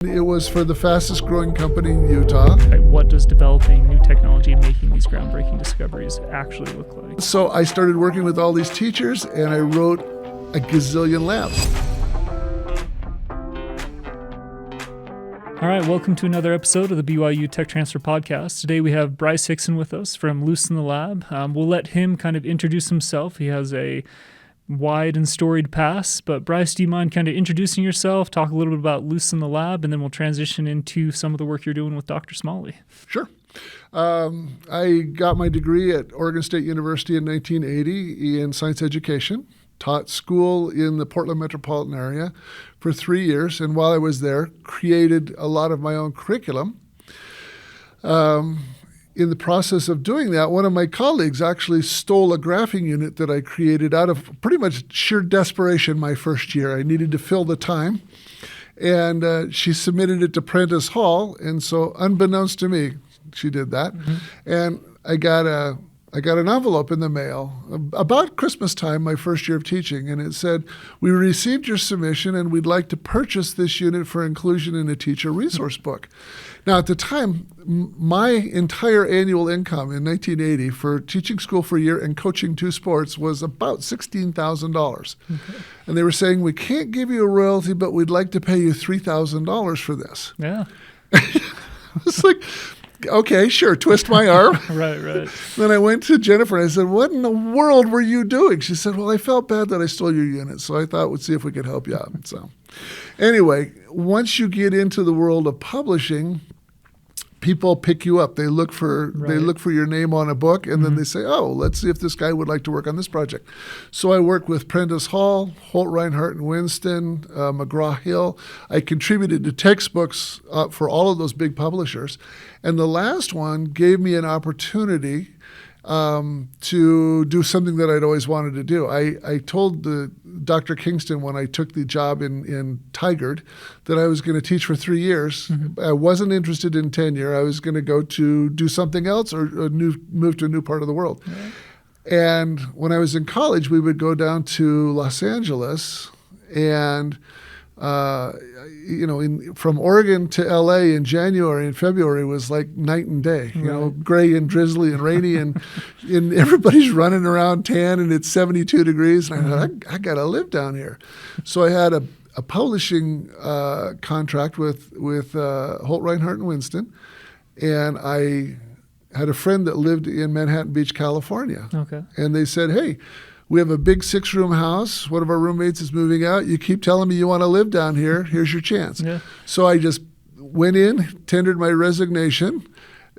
It was for the fastest growing company in Utah. What does developing new technology and making these groundbreaking discoveries actually look like? So I started working with all these teachers and I wrote a gazillion labs. All right, welcome to another episode of the BYU Tech Transfer Podcast. Today we have Bryce Hixson with us from Loose in the Lab. We'll let him kind of introduce himself. He has a wide and storied past, but Bryce, do you mind kind of introducing yourself, talk a little bit about Loose in the Lab, and then we'll transition into some of the work you're doing with Dr. Smalley. Sure. I got my degree at Oregon State University in 1980 in science education. Taught school in the Portland metropolitan area for 3 years, and while I was there, created a lot of my own curriculum. In the process of doing that, one of my colleagues actually stole a graphing unit that I created out of pretty much sheer desperation my first year. I needed to fill the time, and she submitted it to Prentice Hall, and so unbeknownst to me, she did that. Mm-hmm. And I got an envelope in the mail about Christmas time, my first year of teaching, and it said, "We received your submission and we'd like to purchase this unit for inclusion in a teacher resource book." Now, at the time, my entire annual income in 1980 for teaching school for a year and coaching 2 sports was about $16,000. Okay. And they were saying, "We can't give you a royalty, but we'd like to pay you $3,000 for this." Yeah. It's like, okay, sure, twist my arm. Right. Then I went to Jennifer and I said, "What in the world were you doing?" She said, "Well, I felt bad that I stole your unit, so I thought we'd see if we could help you out." So anyway, once you get into the world of publishing, people pick you up. They look for your name on a book, and then they say, "Oh, let's see if this guy would like to work on this project." So I work with Prentice Hall, Holt, Reinhardt, and Winston, McGraw-Hill. I contributed to textbooks for all of those big publishers. And the last one gave me an opportunity to do something that I'd always wanted to do. I told Dr. Kingston when I took the job in Tigard that I was going to teach for 3 years. Mm-hmm. I wasn't interested in tenure. I was going to go to do something else or move to a new part of the world. Mm-hmm. And when I was in college, we would go down to Los Angeles and from Oregon to LA in January and February was like night and day, gray and drizzly and rainy and everybody's running around tan and it's 72 degrees. And I thought, I got to live down here. So I had a publishing contract with Holt, Reinhardt, and Winston. And I had a friend that lived in Manhattan Beach, California. Okay. And they said, "Hey, we have a big 6-room house. One of our roommates is moving out. You keep telling me you want to live down here. Here's your chance." Yeah. So I just went in, tendered my resignation,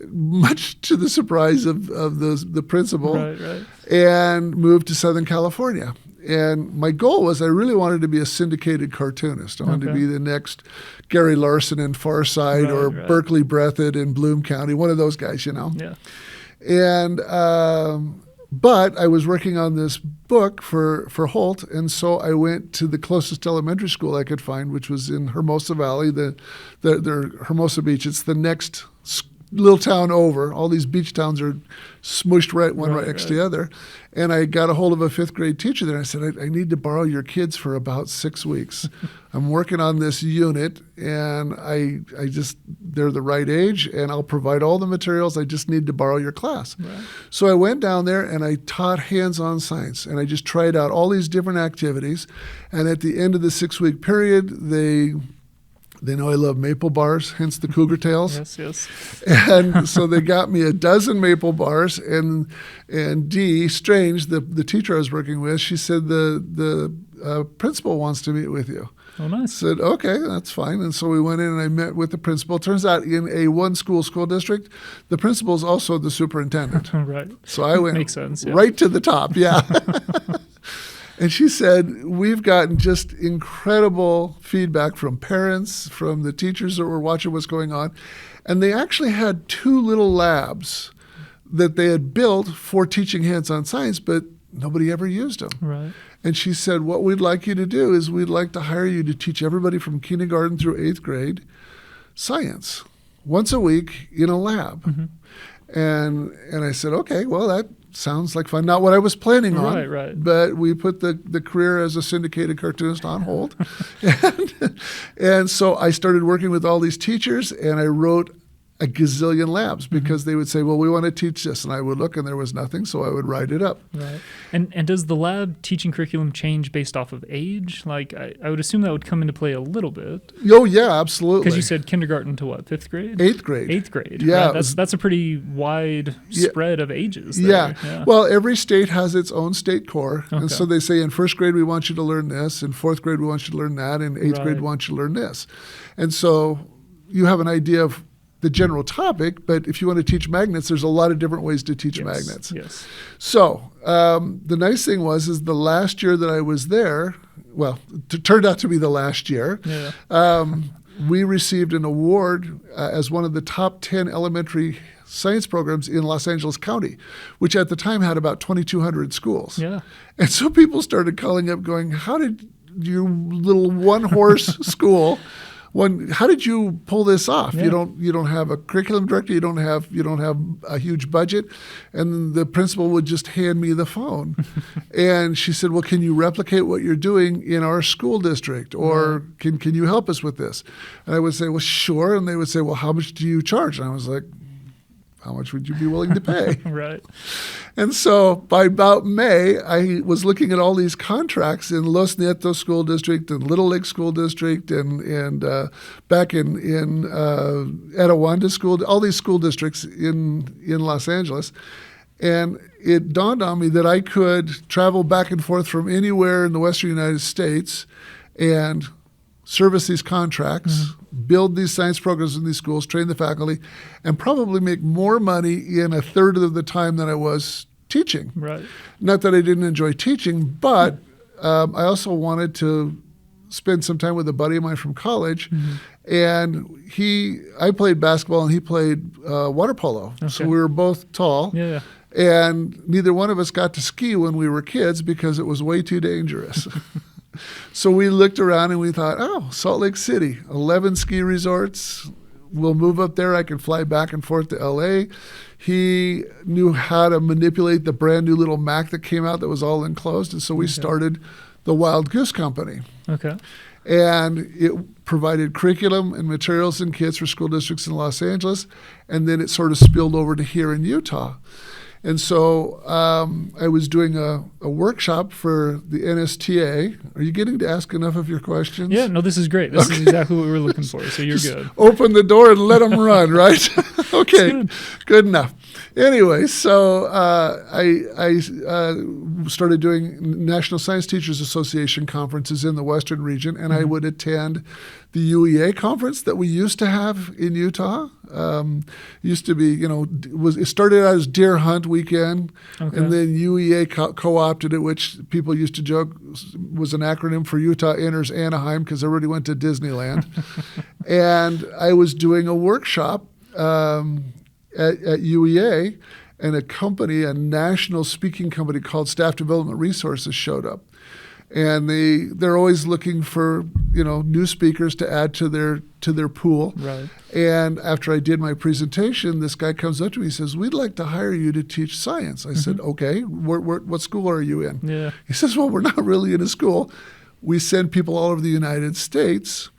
much to the surprise of the principal, right. And moved to Southern California. And my goal was I really wanted to be a syndicated cartoonist. I wanted to be the next Gary Larson in Far Side or Berkeley Breathitt in Bloom County, one of those guys, Yeah. And but I was working on this book for Holt, and so I went to the closest elementary school I could find, which was in Hermosa Valley, the Hermosa Beach. It's the next little town over. All these beach towns are smushed right next to the other. And I got a hold of a 5th grade teacher there. I said, I need to borrow your kids for about 6 weeks. I'm working on this unit, and they're the right age, and I'll provide all the materials. I just need to borrow your class. Right. So I went down there, and I taught hands-on science, and I just tried out all these different activities. And at the end of the 6-week period, they know I love maple bars, hence the cougar tails. Yes. And so they got me a dozen maple bars, and Dee Strange, the teacher I was working with, she said the principal wants to meet with you. Oh, nice. I said, okay, that's fine. And so we went in and I met with the principal. It turns out in a 1-school district, the principal is also the superintendent. Right. So I went Makes sense, right to the top, yeah. And she said, "We've gotten just incredible feedback from parents, from the teachers that were watching what's going on." And they actually had 2 little labs that they had built for teaching hands-on science, but nobody ever used them. Right. And she said, "What we'd like you to do is we'd like to hire you to teach everybody from kindergarten through 8th grade science once a week in a lab." Mm-hmm. And I said, "Okay, well, sounds like fun. Not what I was planning on. Right. But we put the career as a syndicated cartoonist on hold. and so I started working with all these teachers, and I wrote a gazillion labs because they would say, well, we want to teach this. And I would look and there was nothing, so I would write it up. Right. And does the lab teaching curriculum change based off of age? Like, I would assume that would come into play a little bit. Oh, yeah, absolutely. Because you said kindergarten to what, 5th grade? 8th grade. 8th grade. Yeah. Right? That's a pretty wide spread of ages there. Yeah. Well, every state has its own state core. Okay. And so they say in 1st grade, we want you to learn this. In 4th grade, we want you to learn that. In 8th grade, we want you to learn this. And so you have an idea of the general topic, but if you want to teach magnets, there's a lot of different ways to teach magnets. Yes. So the nice thing is the last year that I was there, well, it turned out to be the last year, we received an award as one of the top 10 elementary science programs in Los Angeles County, which at the time had about 2,200 schools. Yeah. And so people started calling up going, how did your little one-horse school... how did you pull this off? Yeah. You don't have a curriculum director. You don't have a huge budget, and the principal would just hand me the phone, and she said, "Well, can you replicate what you're doing in our school district, or can you help us with this?" And I would say, "Well, sure." And they would say, "Well, how much do you charge?" And I was like, how much would you be willing to pay? Right. And so by about May, I was looking at all these contracts in Los Nietos School District and Little Lake School District and back in Etowanda School, all these school districts in Los Angeles. And it dawned on me that I could travel back and forth from anywhere in the Western United States and service these contracts, build these science programs in these schools, train the faculty, and probably make more money in a third of the time than I was teaching. Right. Not that I didn't enjoy teaching, but I also wanted to spend some time with a buddy of mine from college, and I played basketball and he played water polo. Okay. So we were both tall. Yeah. And neither one of us got to ski when we were kids because it was way too dangerous. So we looked around and we thought, oh, Salt Lake City, 11 ski resorts. We'll move up there. I can fly back and forth to L.A. He knew how to manipulate the brand new little Mac that came out that was all enclosed. And so we started the Wild Goose Company. Okay. And it provided curriculum and materials and kits for school districts in Los Angeles. And then it sort of spilled over to here in Utah. And so I was doing a workshop for the NSTA. Are you getting to ask enough of your questions? Yeah, no, this is great. This is exactly what we were looking for, so you're Just good. Open the door and let them run, right? Okay, good enough. Anyway, so I started doing National Science Teachers Association conferences in the Western region, and I would attend the UEA conference that we used to have in Utah. Used to be, it started out as Deer Hunt weekend, and then UEA co-opted it, which people used to joke was an acronym for Utah Enters Anaheim because everybody went to Disneyland. And I was doing a workshop at UEA, and a national speaking company called Staff Development Resources showed up. And they're always looking for new speakers to add to their pool. Right. And after I did my presentation, this guy comes up to me and says, "We'd like to hire you to teach science." I said, "Okay, what school are you in?" Yeah. He says, "Well, we're not really in a school. We send people all over the United States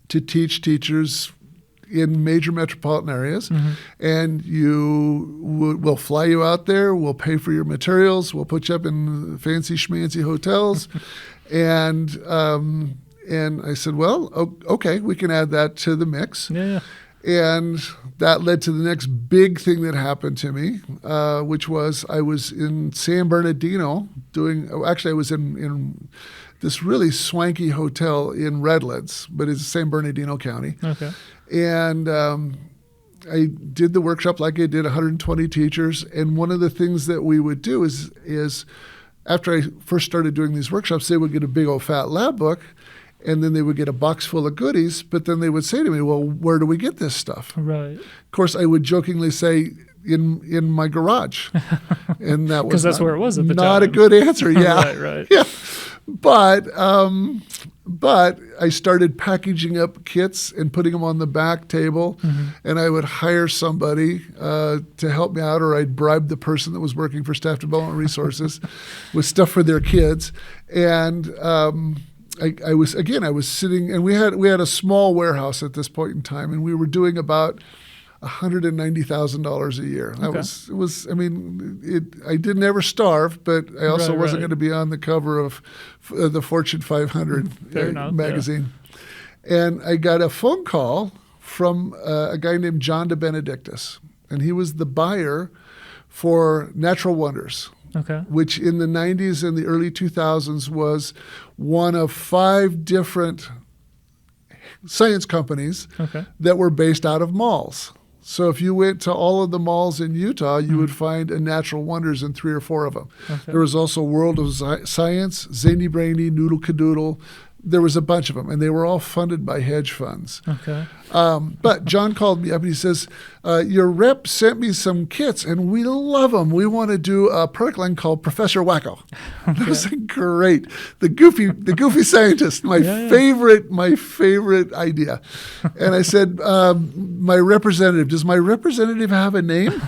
to teach teachers in major metropolitan areas, and we'll fly you out there, we'll pay for your materials, we'll put you up in fancy schmancy hotels." And I said, "Well, okay, we can add that to the mix." Yeah. And that led to the next big thing that happened to me, which was I was in San Bernardino I was in this really swanky hotel in Redlands, but it's San Bernardino County. Okay. And I did the workshop like I did, 120 teachers. And one of the things that we would do is after I first started doing these workshops, they would get a big old fat lab book, and then they would get a box full of goodies. But then they would say to me, "Well, where do we get this stuff?" Right. Of course, I would jokingly say, in my garage. And that was because that's where it was at the time. Not a good answer. Yeah. Right. Yeah. But I started packaging up kits and putting them on the back table, and I would hire somebody to help me out, or I'd bribe the person that was working for Staff Development Resources with stuff for their kids. And I was sitting, and we had a small warehouse at this point in time, and we were doing about $190,000 a year. That was. I mean, I didn't ever starve, but I also wasn't going to be on the cover of the Fortune 500 magazine. Yeah. And I got a phone call from a guy named John de Benedictus, and he was the buyer for Natural Wonders. Which in the 90s and the early 2000s was one of 5 different science companies that were based out of malls. So if you went to all of the malls in Utah, you would find a Natural Wonders in 3 or 4 of them. There was also World of Science, Zany Brainy, Noodle Cadoodle. There was a bunch of them, and they were all funded by hedge funds. But John called me up, and he says, your rep sent me some kits, and we love them. We want to do a product line called Professor Wacko. I was like, great. The goofy scientist, my favorite idea. And I said, my representative, does my representative have a name?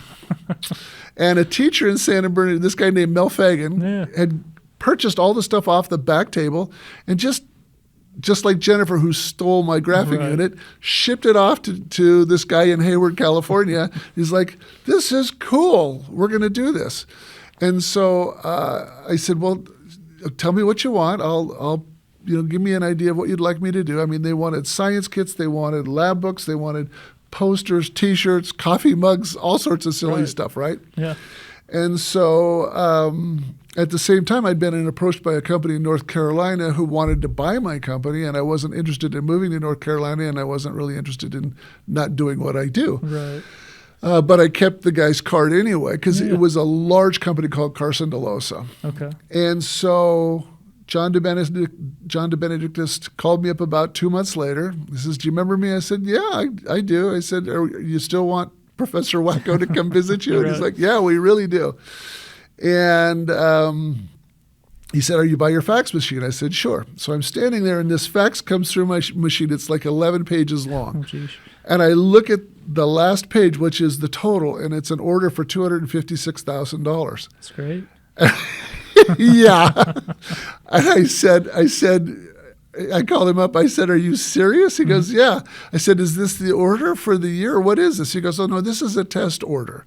And a teacher in Santa Bernardino, this guy named Mel Fagan, had purchased all the stuff off the back table and just like Jennifer, who stole my graphing unit, shipped it off to this guy in Hayward, California. He's like, this is cool. We're going to do this. And so I said, well, tell me what you want. I'll give me an idea of what you'd like me to do. I mean, they wanted science kits. They wanted lab books. They wanted posters, T-shirts, coffee mugs, all sorts of silly stuff, right? Yeah. And so at the same time, I'd been approached by a company in North Carolina who wanted to buy my company, and I wasn't interested in moving to North Carolina, and I wasn't really interested in not doing what I do. Right. But I kept the guy's card anyway because it was a large company called Carson DeLosa. And so John de Benedictus called me up about 2 months later. He says, do you remember me? I said, yeah, I do. I said, you still want Professor Wacko to come visit you? And he's like, yeah, we really do. And he said, are you by your fax machine? I said, sure. So I'm standing there, and this fax comes through my machine. It's like 11 pages long. And I look at the last page, which is the total, and it's an order for $256,000. That's great. Yeah. And I called him up. I said, are you serious? He goes, yeah. I said, is this the order for the year? What is this? He goes, oh, no, this is a test order.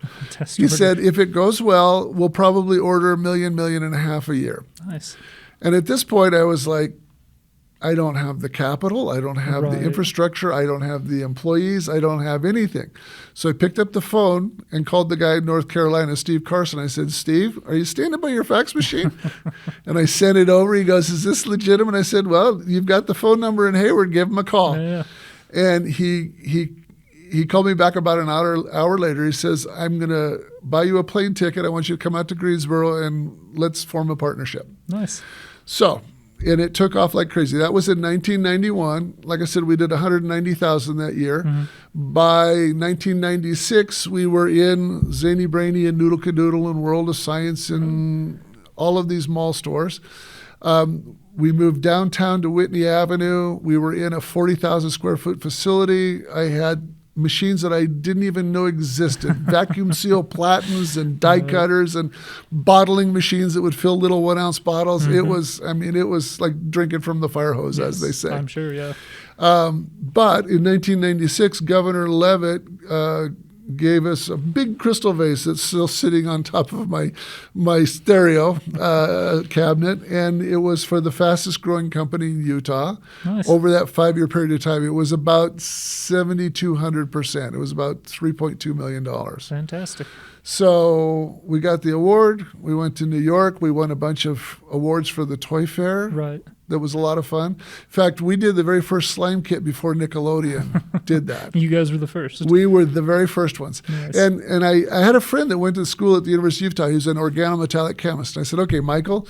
He said, if it goes well, we'll probably order $1.5 million a year. Nice. And at this point, I was like, I don't have the capital. I don't have the infrastructure. I don't have the employees. I don't have anything. So I picked up the phone and called the guy in North Carolina, Steve Carson. I said, Steve, are you standing by your fax machine? And I sent it over. He goes, is this legitimate? I said, well, you've got the phone number in Hayward. Give him a call. And he called me back about an hour later. He says, I'm going to buy you a plane ticket. I want you to come out to Greensboro, and let's form a partnership. Nice. So... and it took off like crazy. That was in 1991. Like I said, we did 190,000 that year. By 1996, we were in Zany Brainy and Noodle Cadoodle and World of Science and all of these mall stores. We moved downtown to Whitney Avenue. We were in a 40,000 square foot facility. I had machines that I didn't even know existed, vacuum seal platens and die cutters and bottling machines that would fill little 1 ounce bottles. It was like drinking from the fire hose, as they say. I'm sure, yeah. But in 1996, Governor Levitt gave us a big crystal vase that's still sitting on top of my stereo cabinet, and it was for the fastest growing company in Utah. Nice. Over that 5-year period of time. It was about 7,200%. It was about $3.2 million. Fantastic. So we got the award. We went to New York. We won a bunch of awards for the Toy Fair. Right. That was a lot of fun. In fact, we did the very first slime kit before Nickelodeon did that. You guys were the first. We were the very first ones. Nice. And I had a friend that went to school at the University of Utah. He was an organometallic chemist. And I said, okay, Michael,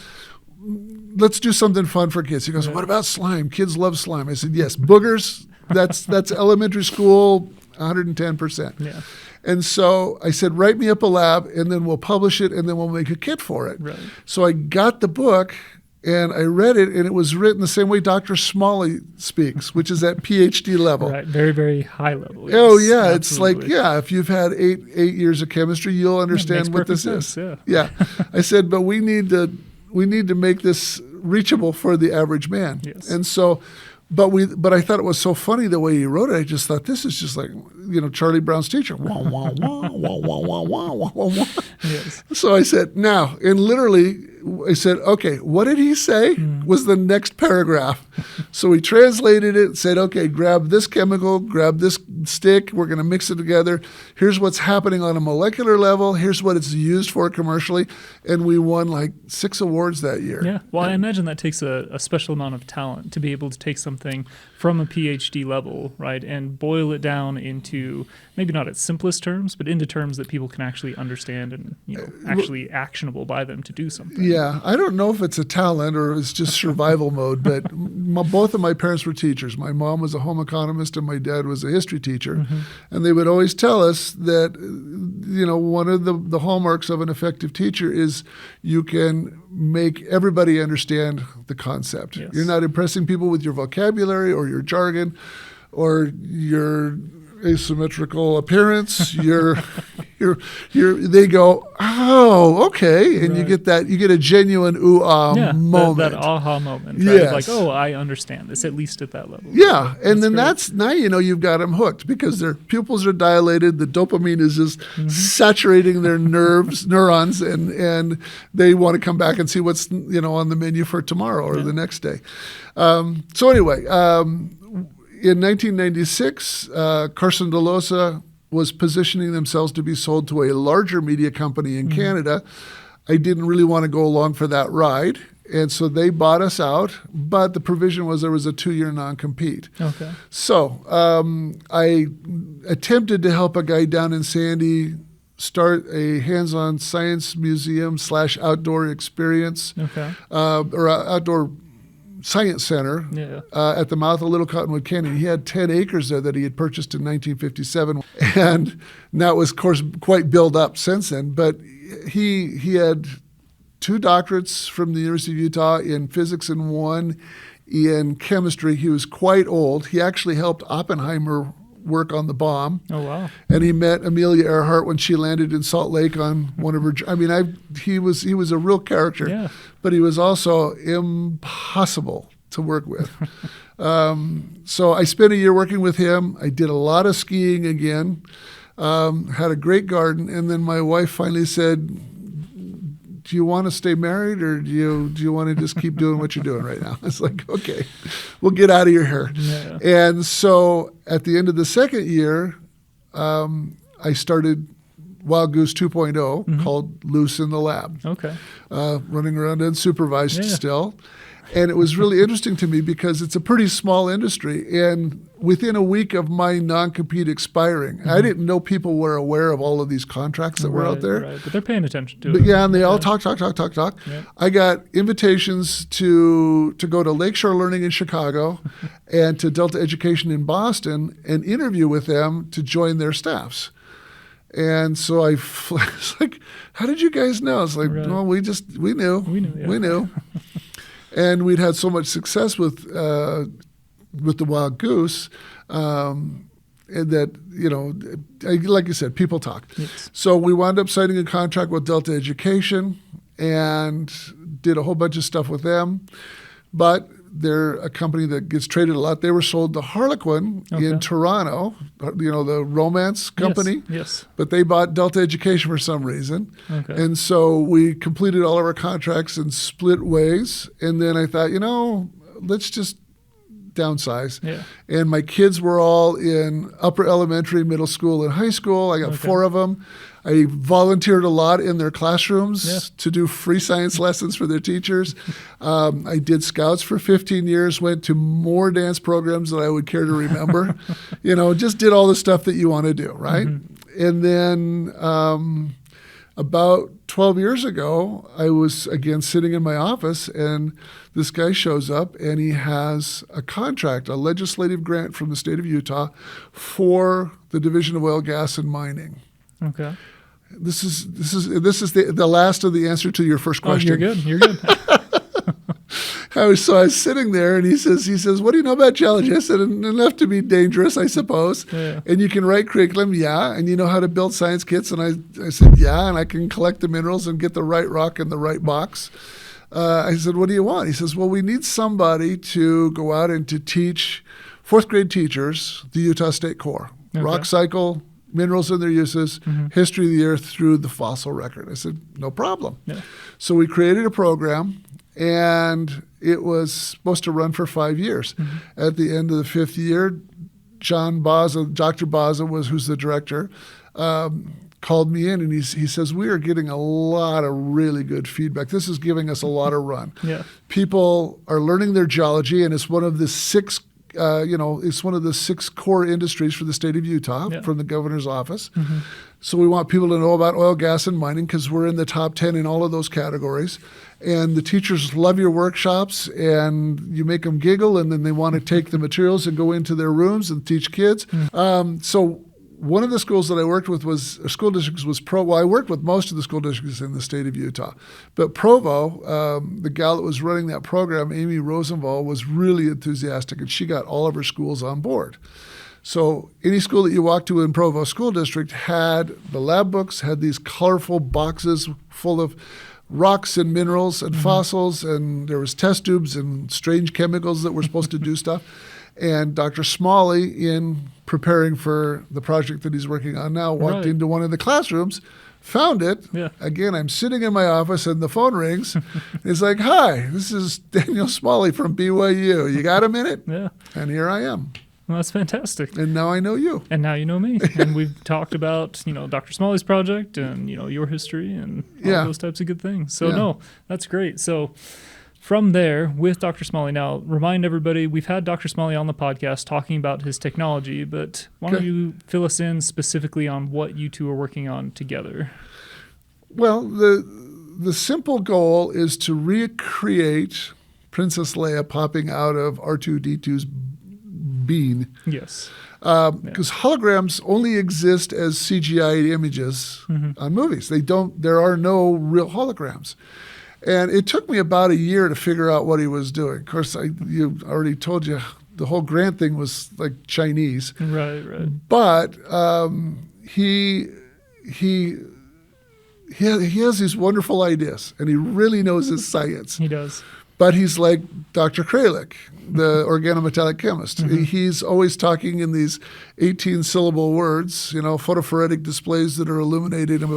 let's do something fun for kids. He goes, what about slime? Kids love slime. I said, yes, boogers, that's elementary school, 110%. Yeah. And so I said, write me up a lab, and then we'll publish it, and then we'll make a kit for it. Right. So I got the book, And I read it, and it was written the same way Dr. Smalley speaks, which is at PhD level. Right, very, very high level. Yes, Oh, yeah. absolutely. It's like, if you've had eight years of chemistry, you'll understand what this sense, is. Yeah. I said, but we need to make this reachable for the average man. Yes. And so, but I thought it was so funny the way he wrote it. I just thought, this is just like, Charlie Brown's teacher. Wah, wah, wah, wah, wah, wah, wah, wah, wah, wah. Yes. So I said, now, and literally, I said, okay, what did he say was the next paragraph. So we translated it and said, okay, grab this chemical, grab this stick, we're going to mix it together. Here's what's happening on a molecular level. Here's what it's used for commercially. And we won like 6 awards that year. Yeah. Well, I imagine that takes a special amount of talent to be able to take something from a PhD level, right, and boil it down into maybe not its simplest terms, but into terms that people can actually understand and actually actionable by them to do something. Yeah, I don't know if it's a talent or it's just survival mode, but both of my parents were teachers. My mom was a home economist and my dad was a history teacher. And they would always tell us that, one of the hallmarks of an effective teacher is you can make everybody understand the concept. Yes. You're not impressing people with your vocabulary or your jargon or your asymmetrical appearance. They go, oh, okay, and Right. you get a genuine moment. That aha moment. Right? Yes. Like, oh, I understand this, at least at that level. Yeah, and then great. now you've got them hooked because their pupils are dilated, the dopamine is just saturating their neurons, and they want to come back and see what's on the menu for tomorrow or the next day. So anyway, in 1996, Carson DeLosa was positioning themselves to be sold to a larger media company in Canada. I didn't really want to go along for that ride, and so they bought us out, but the provision was there was a 2-year non-compete. Okay. So I attempted to help a guy down in Sandy start a hands-on science museum / outdoor experience, Okay. or outdoor science center at the mouth of Little Cottonwood Canyon. He had 10 acres there that he had purchased in 1957, and now it was, of course, quite built up since then. But he had 2 doctorates from the University of Utah in physics and 1 in chemistry. He was quite old. He actually helped Oppenheimer work on the bomb. Oh, wow. And he met Amelia Earhart when she landed in Salt Lake on one of her. He was a real character, but he was also impossible to work with. So I spent a year working with him. I did a lot of skiing again. Had a great garden, and then my wife finally said, do you want to stay married, or do you want to just keep doing what you're doing right now? It's like, okay, we'll get out of your hair. Yeah. And so at the end of the second year, I started Wild Goose 2.0 called Loose in the Lab. Okay. Running around unsupervised still. And it was really interesting to me because it's a pretty small industry. And within a week of my non-compete expiring, I didn't know people were aware of all of these contracts that were out there. Right, but they're paying attention to But it. yeah, and they all talk. Yeah. I got invitations to go to Lakeshore Learning in Chicago and to Delta Education in Boston and interview with them to join their staffs. And so it's like, how did you guys know? It's like, well, we knew. We knew. And we'd had so much success with the Wild Goose, and that, like you said, people talk. Yes. So we wound up signing a contract with Delta Education and did a whole bunch of stuff with them. But they're a company that gets traded a lot. They were sold to Harlequin in Toronto, the romance company. Yes. But they bought Delta Education for some reason. Okay. And so we completed all of our contracts and split ways. And then I thought, let's just downsize. Yeah. And my kids were all in upper elementary, middle school, and high school. I got 4 of them. I volunteered a lot in their classrooms to do free science lessons for their teachers. I did scouts for 15 years, went to more dance programs than I would care to remember. Just did all the stuff that you want to do, right? And then about 12 years ago, I was again sitting in my office, and this guy shows up, and he has a contract, a legislative grant from the state of Utah for the Division of Oil, Gas, and Mining. Okay. This is the last of the answer to your first question. Oh, you're good. I was sitting there, and he says, what do you know about geology? I said, enough to be dangerous, I suppose. Yeah. And you can write curriculum, yeah. And you know how to build science kits? And I said, yeah. And I can collect the minerals and get the right rock in the right box. I said, what do you want? He says, well, we need somebody to go out and to teach fourth grade teachers the Utah State Core, rock cycle, minerals and their uses, history of the earth through the fossil record. I said, no problem. Yeah. So we created a program, and it was supposed to run for 5 years. At the end of the 5th year, John Baza, Dr. Baza, who's the director, called me in, and he says, we are getting a lot of really good feedback. This is giving us a lot of run. Yeah. People are learning their geology, and it's one of the 6 it's one of the 6 core industries for the state of Utah from the governor's office. So we want people to know about oil, gas, and mining because we're in the top 10 in all of those categories. And the teachers love your workshops, and you make them giggle, and then they want to take the materials and go into their rooms and teach kids. So one of the schools that I worked with school districts was Provo. I worked with most of the school districts in the state of Utah. But Provo, the gal that was running that program, Amy Rosenval, was really enthusiastic, and she got all of her schools on board. So any school that you walked to in Provo School District had the lab books, had these colorful boxes full of rocks and minerals and fossils, and there was test tubes and strange chemicals that were supposed to do stuff. And Dr. Smalley, in preparing for the project that he's working on now, walked into one of the classrooms, found it. Yeah. Again, I'm sitting in my office, and the phone rings. He's like, hi, this is Daniel Smalley from BYU. You got a minute? Yeah. And here I am. Well, that's fantastic. And now I know you. And now you know me. And we've talked about, Dr. Smalley's project and, your history and all those types of good things. So, no, that's great. So from there, with Dr. Smalley, now remind everybody, we've had Dr. Smalley on the podcast talking about his technology, but why don't you fill us in specifically on what you two are working on together? Well, the simple goal is to recreate Princess Leia popping out of R2-D2's bean. Yes. Because holograms only exist as CGI images on movies. There are no real holograms. And it took me about a year to figure out what he was doing. Of course, you already told you the whole Grant thing was like Chinese. Right. But he has these wonderful ideas, and he really knows his science. He does. But he's like Dr. Kralik, the organometallic chemist. He's always talking in these 18-syllable words, photophoretic displays that are illuminated. It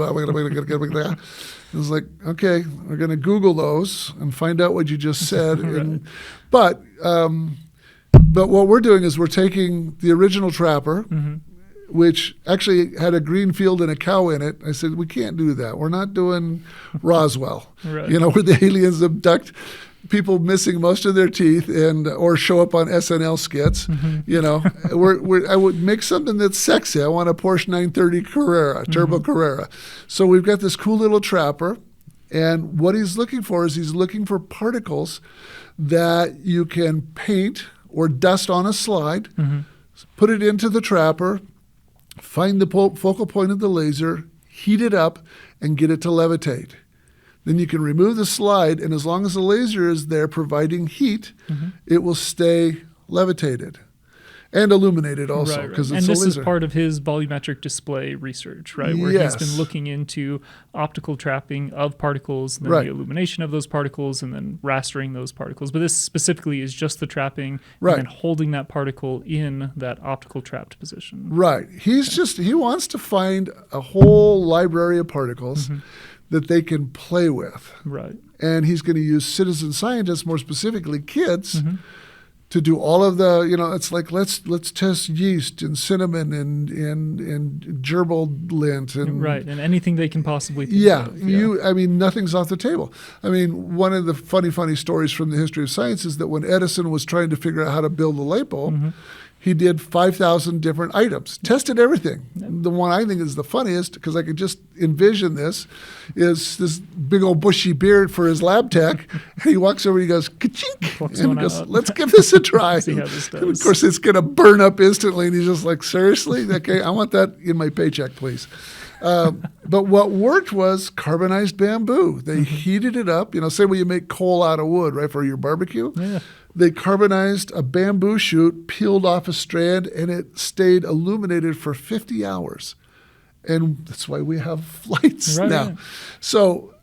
was like, okay, we're going to Google those and find out what you just said. But what we're doing is we're taking the original trapper, which actually had a green field and a cow in it. I said, we can't do that. We're not doing Roswell, where the aliens abduct people missing most of their teeth or show up on SNL skits. I would make something that's sexy. I want a Porsche 930 Carrera, Turbo Carrera. So we've got this cool little trapper, and what he's looking for is he's looking for particles that you can paint or dust on a slide, put it into the trapper, find the focal point of the laser, heat it up, and get it to levitate. Then you can remove the slide, and as long as the laser is there providing heat, it will stay levitated and illuminated also because it's a laser. And this is part of his volumetric display research, right? Where he's been looking into optical trapping of particles, and then the illumination of those particles, and then rastering those particles. But this specifically is just the trapping and then holding that particle in that optical trapped position. Right. He wants to find a whole library of particles that they can play with. Right. And he's going to use citizen scientists, more specifically kids, to do all of the, it's like, let's test yeast and cinnamon and gerbil lint. And anything they can possibly think of. Nothing's off the table. One of the funny stories from the history of science is that when Edison was trying to figure out how to build a light bulb, he did 5,000 different items, tested everything. The one I think is the funniest, because I could just envision this, is this big old bushy beard for his lab tech. And he walks over and he goes, ka-chink, and goes, let's give this a try. And of course, it's going to burn up instantly. And he's just like, seriously? Okay, I want that in my paycheck, please. But what worked was carbonized bamboo. They heated it up. Say when you make coal out of wood, right, for your barbecue. Yeah. They carbonized a bamboo shoot, peeled off a strand, and it stayed illuminated for 50 hours. And that's why we have lights now. Right. So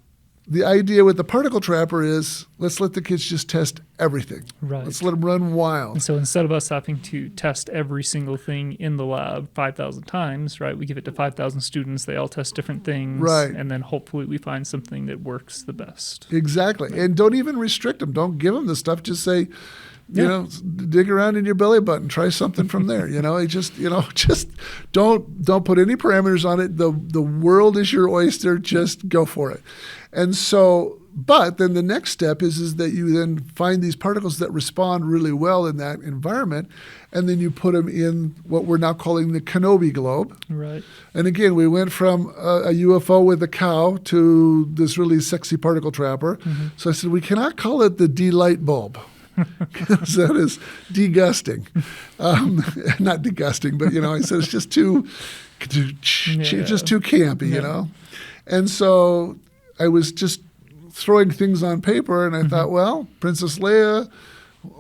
the idea with the particle trapper is let's let the kids just test everything. Right. Let's let them run wild. And so instead of us having to test every single thing in the lab 5,000 times, right, we give it to 5,000 students. They all test different things. Right. And then hopefully we find something that works the best. Exactly. And don't even restrict them. Don't give them the stuff. Just say, dig around in your belly button, try something from there. Just don't put any parameters on it. The world is your oyster. Just go for it. And so, but then the next step is that you then find these particles that respond really well in that environment, and then you put them in what we're now calling the Kenobi globe. Right. And again, we went from a UFO with a cow to this really sexy particle trapper. Mm-hmm. So I said, we cannot call it the D-light bulb. Because that is degusting. Not degusting, but I said it's just too campy, And so I was just throwing things on paper, and I thought, well, Princess Leia,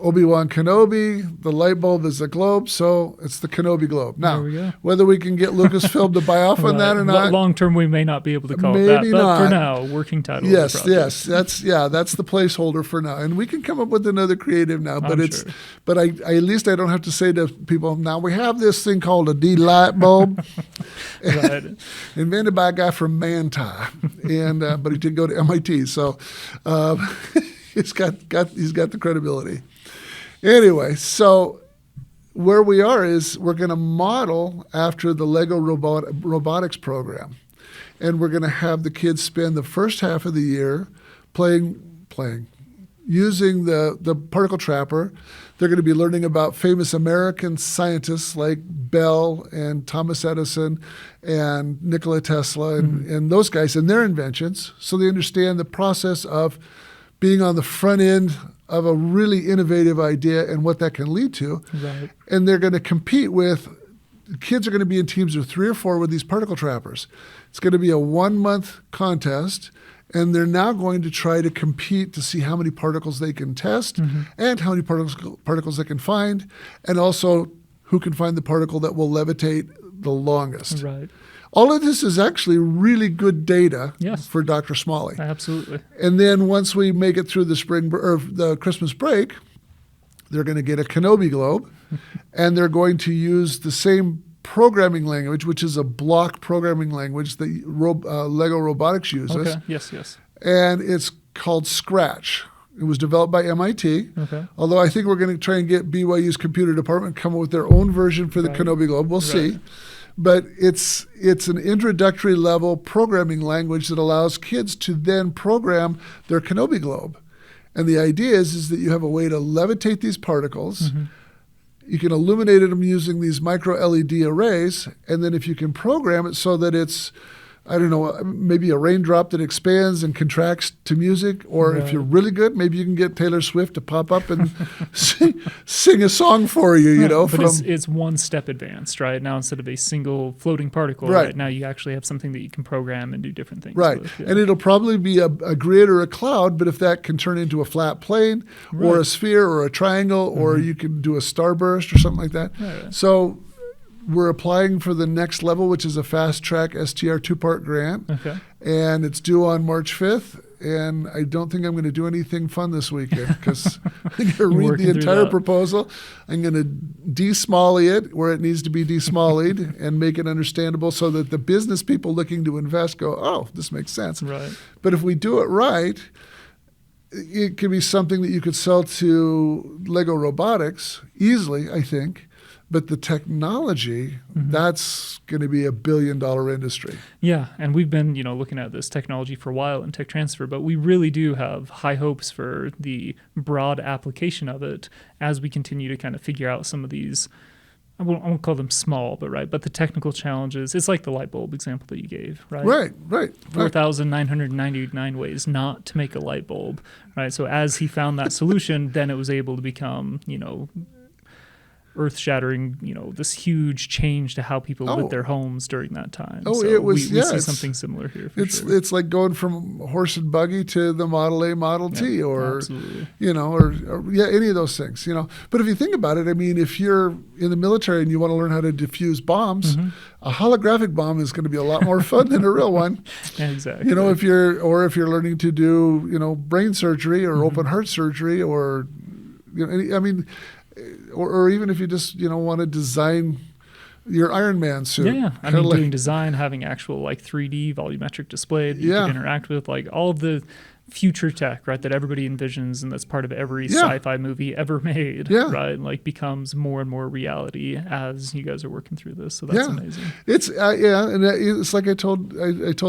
Obi-Wan Kenobi, the light bulb is a globe, so it's the Kenobi globe. Now, whether we can get Lucasfilm to buy off on that or not. Long term, we may not be able to call it that, but for now, working title. Yes, that's the placeholder for now, and we can come up with another creative now. But but at least I don't have to say to people, now we have this thing called a D-light bulb, invented by a guy from Manti, and but he did go to MIT, so. He's got the credibility. Anyway, so where we are is we're going to model after the Lego robotics program, and we're going to have the kids spend the first half of the year playing using the particle trapper. They're going to be learning about famous American scientists like Bell and Thomas Edison and Nikola Tesla and those guys and their inventions, so they understand the process of being on the front end of a really innovative idea and what that can lead to. Right. And they're going to compete with, kids are going to be in teams of 3 or 4 with these particle trappers. It's going to be a 1-month contest, and they're now going to try to compete to see how many particles they can test and how many particles they can find, and also who can find the particle that will levitate the longest. Right. All of this is actually really good data for Dr. Smalley. Absolutely. And then once we make it through the spring or the Christmas break, they're going to get a Kenobi globe, and they're going to use the same programming language, which is a block programming language that Lego Robotics uses. Okay. Yes. And it's called Scratch. It was developed by MIT. Okay. Although I think we're going to try and get BYU's computer department to come up with their own version for the Kenobi globe. We'll see. But it's an introductory level programming language that allows kids to then program their Kenobi globe. And the idea is that you have a way to levitate these particles. You can illuminate them using these micro LED arrays. And then if you can program it so that it's, I don't know, maybe a raindrop that expands and contracts to music, or if you're really good, maybe you can get Taylor Swift to pop up and sing a song for you, But it's one step advanced, right? Now instead of a single floating particle, right? Now you actually have something that you can program and do different things with. And it'll probably be a grid or a cloud, but if that can turn into a flat plane or a sphere or a triangle, or you can do a starburst or something like that. So we're applying for the next level, which is a fast track STR 2-part grant. Okay. And it's due on March 5th. And I don't think I'm going to do anything fun this weekend because I'm going to read the entire proposal. I'm going to de-Smalley it where it needs to be de-Smalleyed and make it understandable so that the business people looking to invest go, oh, this makes sense. Right. But if we do it right, it could be something that you could sell to Lego Robotics easily, I think. But the technology, that's going to be a $1 billion industry. Yeah, and we've been, looking at this technology for a while in tech transfer, but we really do have high hopes for the broad application of it as we continue to kind of figure out some of these, I won't call them small, but the technical challenges. It's like the light bulb example that you gave, right? Right. 4,999 ways not to make a light bulb, right? So as he found that solution, then it was able to become, earth-shattering, this huge change to how people lit their homes during that time. Oh, so it was, we see something similar here. It's like going from horse and buggy to the Model A, Model T, or, absolutely. Any of those things, But if you think about it, I mean, if you're in the military and you want to learn how to defuse bombs, a holographic bomb is going to be a lot more fun than a real one. Exactly. If you're learning to do, brain surgery or open heart surgery, or, or even if you just, want to design your Iron Man suit. Yeah. I mean, doing design, having actual 3D volumetric display that you can interact with, all of the future tech, right, that everybody envisions and that's part of every sci-fi movie ever made, right, becomes more and more reality as you guys are working through this. So that's amazing. It's and it's like I told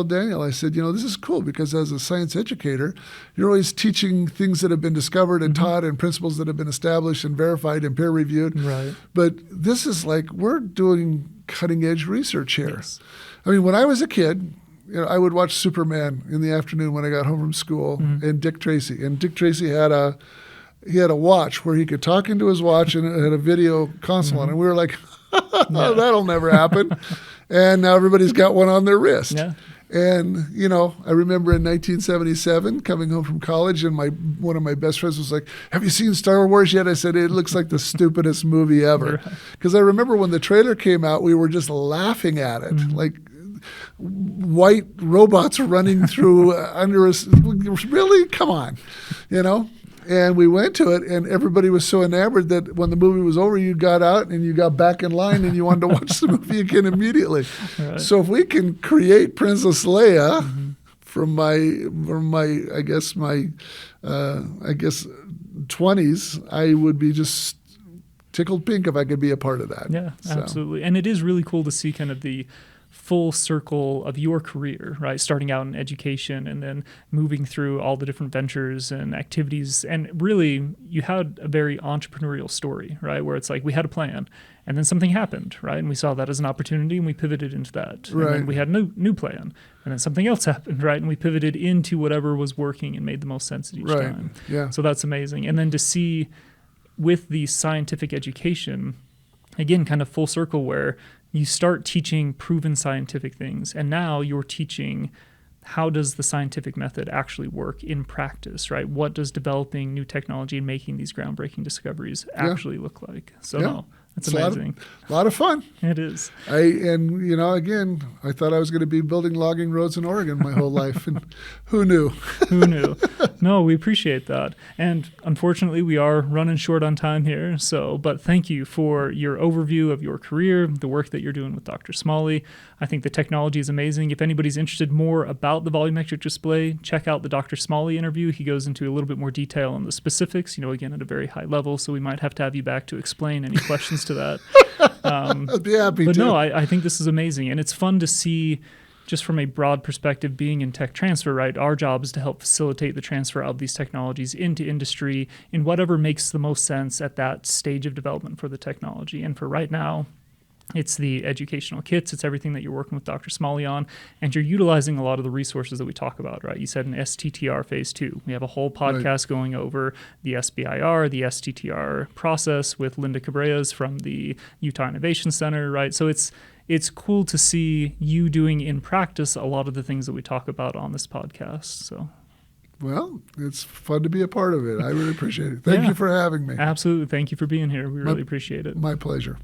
Daniel, I said, this is cool because as a science educator, you're always teaching things that have been discovered and taught and principles that have been established and verified and peer reviewed. Right. But this is we're doing cutting edge research here. Yes. I mean, when I was a kid, I would watch Superman in the afternoon when I got home from school, and Dick Tracy. And Dick Tracy had a watch where he could talk into his watch, and it had a video console on it. And we were like, that'll never happen. And now everybody's got one on their wrist. Yeah. And, I remember in 1977 coming home from college, and one of my best friends was like, "Have you seen Star Wars yet?" I said, "It looks like the stupidest movie ever." Because I remember when the trailer came out, we were just laughing at it. White robots running through under us. Really? Come on, And we went to it, and everybody was so enamored that when the movie was over, you got out and you got back in line and you wanted to watch the movie again immediately. Right. So if we can create Princess Leia from my 20s, I would be just tickled pink if I could be a part of that. Yeah, absolutely. And it is really cool to see kind of the full circle of your career, right? Starting out in education and then moving through all the different ventures and activities. And really, you had a very entrepreneurial story, right? Where it's we had a plan and then something happened, right? And we saw that as an opportunity and we pivoted into that. Right. And then we had a new plan and then something else happened, right? And we pivoted into whatever was working and made the most sense at each time. Yeah. So that's amazing. And then to see with the scientific education, again, kind of full circle where you start teaching proven scientific things, and now you're teaching how does the scientific method actually work in practice, right? What does developing new technology and making these groundbreaking discoveries actually look like? So it's amazing. A lot of fun. It is. Again, I thought I was going to be building logging roads in Oregon my whole life, and who knew? Who knew? No, we appreciate that. And unfortunately, we are running short on time here. But thank you for your overview of your career, the work that you're doing with Dr. Smalley. I think the technology is amazing. If anybody's interested more about the volumetric display, check out the Dr. Smalley interview. He goes into a little bit more detail on the specifics, again, at a very high level. So we might have to have you back to explain any questions to that. I'd be happy to. But no, I think this is amazing. And it's fun to see, just from a broad perspective, being in tech transfer, right? Our job is to help facilitate the transfer of these technologies into industry in whatever makes the most sense at that stage of development for the technology. And for right now, it's the educational kits. It's everything that you're working with Dr. Smalley on, and you're utilizing a lot of the resources that we talk about, right? You said in STTR Phase 2. We have a whole podcast going over the SBIR, the STTR process with Linda Cabreas from the Utah Innovation Center, right? So it's cool to see you doing in practice a lot of the things that we talk about on this podcast. So. Well, it's fun to be a part of it. I really appreciate it. Thank you for having me. Absolutely. Thank you for being here. We really appreciate it. My pleasure.